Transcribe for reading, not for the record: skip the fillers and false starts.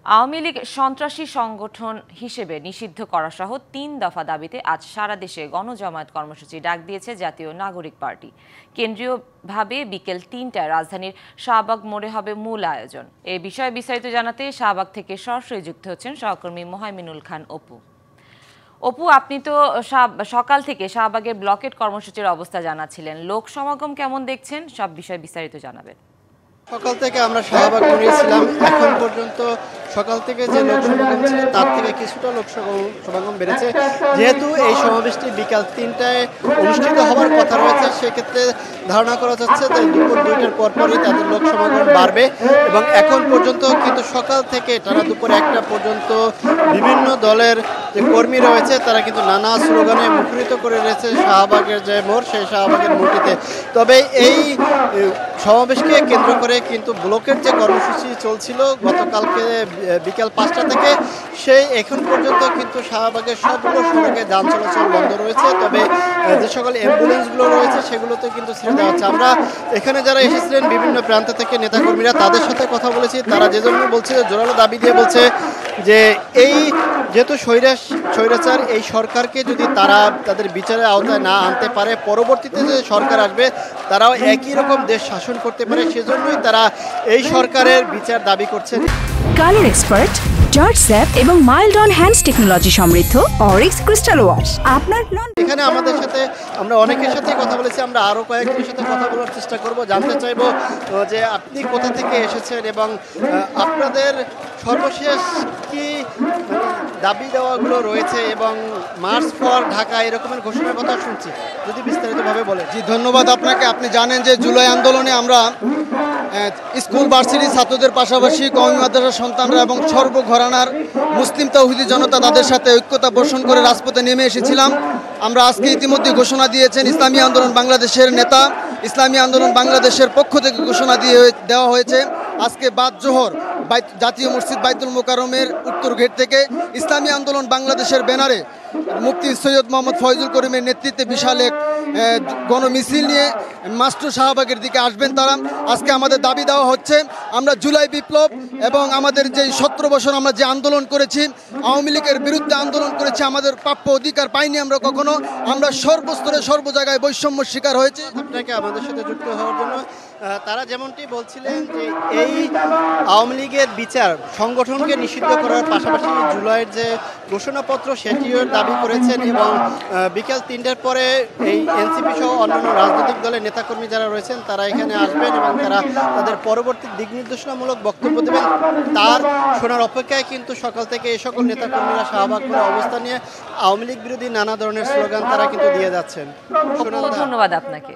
আওয়ামী লীগ সন্ত্রাসী সংগঠন হিসেবে নিষিদ্ধ করাসহ ৩ দফা দাবিতে আজ সারা দেশে গণজামায়াত কর্মসূচি ডাক দিয়েছে জাতীয় নাগরিক পার্টি। কেন্দ্রীয়ভাবে বিকেল ৩টায় রাজধানীর শাহবাগ মোড়ে হবে মূল আয়োজন। এ বিষয়ে বিস্তারিত জানাতে শাহবাগ থেকে সরাসরি যুক্ত হচ্ছেন সহকর্মী মোহাইমিনুল খান অপু। অপু, আপনি তো সকাল থেকে শাহবাগের ব্লকেট কর্মসূচির অবস্থা জানাচ্ছিলেন, লোক সমাগম কেমন দেখছেন, সব বিষয়ে বিস্তারিত জানাবেন। সকাল থেকে আমরা শাহবাগ গিয়েছিলাম। এখন পর্যন্ত সকাল থেকে যে লোক সমাগম ছিল তার থেকে কিছুটা লোক সমাগম বেড়েছে। যেহেতু এই সমাবেশটি বিকাল ৩টায় অনুষ্ঠিত হওয়ার কথা রয়েছে, সেক্ষেত্রে ধারণা করা যাচ্ছে যে দুপুর ২টার পরপরই তাদের লোক সমাগম বাড়বে। এবং এখন পর্যন্ত কিন্তু সকাল থেকে টানা দুপুর ১টা পর্যন্ত বিভিন্ন দলের যে কর্মী রয়েছে তারা কিন্তু নানা স্লোগানে মুখরিত করে রয়েছে শাহবাগের যে মোড়, সেই শাহবাগের মোড়টিতে। তবে এই সমাবেশকে কেন্দ্র করে কিন্তু ব্লকের যে কর্মসূচি চলছিল গতকালকে বিকাল ৫টা থেকে, সেই এখন পর্যন্ত কিন্তু শাহবাগের সবগুলো সড়কে যান চলাচল বন্ধ রয়েছে। তবে যে সকল অ্যাম্বুলেন্সগুলো রয়েছে সেগুলোতে কিন্তু ছেড়ে দেওয়া হচ্ছে। আমরা এখানে যারা এসেছিলেন বিভিন্ন প্রান্ত থেকে নেতাকর্মীরা, তাদের সাথে কথা বলেছি। তারা যে জন্য বলছে, জোরালো দাবি দিয়ে বলছে যে এই যেহেতু স্বৈরাচার এই সরকারকে যদি তারা তাদের বিচারের আওতায় না আনতে পারে, পরবর্তীতে যে সরকার আসবে তারাও একই রকম দেশ শাসন করতে পারে, সেজন্যই তারা এই সরকারের বিচার দাবি করছেন। কালার এক্সপার্ট, জর্জ স্যাপ এবং মাইল্ড অন হ্যান্ডস টেকনোলজি সমৃদ্ধ অরিক্স ক্রিস্টাল ওয়াশ আপনার এখানে আমাদের সাথে আমরা অনেকের সাথে কথা বলেছি। আমরা আরো কয়েকজনের সাথে কথা বলার চেষ্টা করব, জানতে চাইবো যে আপনি কোথা থেকে এসেছেন এবং আপনাদের সর্বশেষ কি দাবি দেওয়াগুলো রয়েছে এবং মার্চ ফর ঢাকা এরকমের ঘোষণার কথা শুনছি, যদি বিস্তারিতভাবে বলেন। জি, ধন্যবাদ আপনাকে। আপনি জানেন যে জুলাই আন্দোলনে আমরা স্কুল ভার্সিটি ছাত্রদের পাশাপাশি কওমি মাদ্রাসার সন্তানরা এবং সর্বঘরানার মুসলিম তাওহীদি জনতা তাদের সাথে ঐক্যতা পোষণ করে রাজপথে নেমে এসেছিলাম। আমরা আজকে ইতিমধ্যে ঘোষণা দিয়েছেন ইসলামী আন্দোলন বাংলাদেশের নেতা, ইসলামী আন্দোলন বাংলাদেশের পক্ষ থেকে ঘোষণা দেওয়া হয়েছে আজকে বাদ জোহর জাতীয় মসজিদ বাইতুল মোকাররমের উত্তর গেট থেকে ইসলামী আন্দোলন বাংলাদেশের ব্যানারে মুফতি সৈয়দ মোহাম্মদ ফয়জুল করিমের নেতৃত্বে বিশাল এক গণমিছিল নিয়ে মাস্টার শাহবাগের দিকে আসবেন তারা। আজকে আমাদের দাবি দেওয়া হচ্ছে, আমরা জুলাই বিপ্লব এবং আমাদের যে 17 বছর আমরা যে আন্দোলন করেছি, আওয়ামী লীগের বিরুদ্ধে আন্দোলন করেছি, আমাদের প্রাপ্য অধিকার পাইনি আমরা কখনো। আমরা সর্বস্তরে সর্ব জায়গায় বৈষম্যের শিকার হয়েছে। আপনাকে আমাদের সাথে যুক্ত হওয়ার জন্য। তারা যেমনটি বলছিলেন যে এই আওয়ামী লীগের বিচার সংগঠনকে নিষিদ্ধ করার পাশাপাশি জুলাইয়ের যে ঘোষণাপত্র সেটিও দাবি করেছেন এবং বিকেল ৩টার পরে এই এনসিপি সহ অন্যান্য রাজনৈতিক দলের নেতাকর্মী যারা রয়েছেন তারা এখানে আসবেন এবং তারা তাদের পরবর্তী দিক নির্দেশনামূলক বক্তব্য দেবেন। তার শোনার অপেক্ষায় কিন্তু সকাল থেকে এই সকল নেতাকর্মীরা শাহবাগ করে অবস্থান নিয়ে আওয়ামী লীগ বিরোধী নানা ধরনের স্লোগান তারা কিন্তু দিয়ে যাচ্ছেন। ধন্যবাদ আপনাকে।